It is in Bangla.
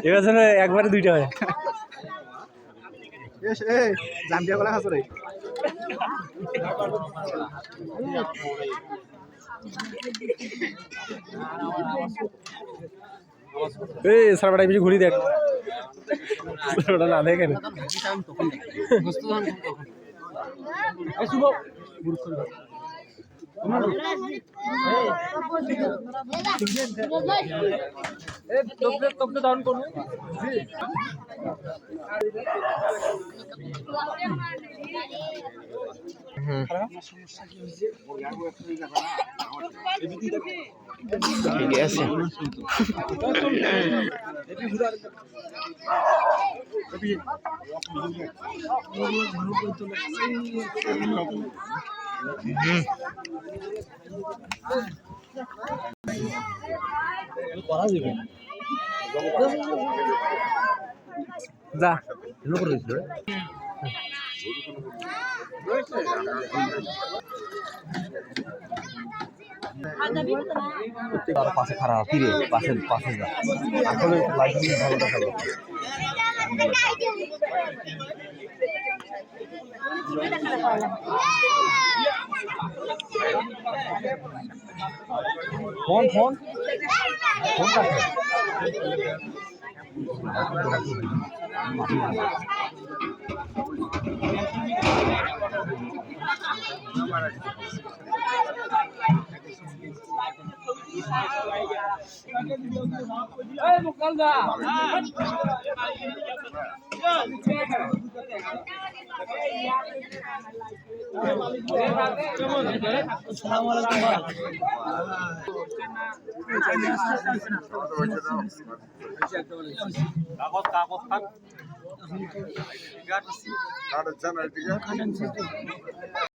এবার যেন একবারে দুইটা হয় জাম্বিয়া কলা খাস রে এই সারাটা বেশি ঘুরি দেখ ওটা না দেখেন ডাউন করুন ঠিক আছে যা পাশে খারাপ ফিরে পাশে পাশে যা আসলে লাইটিং ভালো দেখাবে ফোন ফোন ফোন কাছে কাগজ কাগজ থাক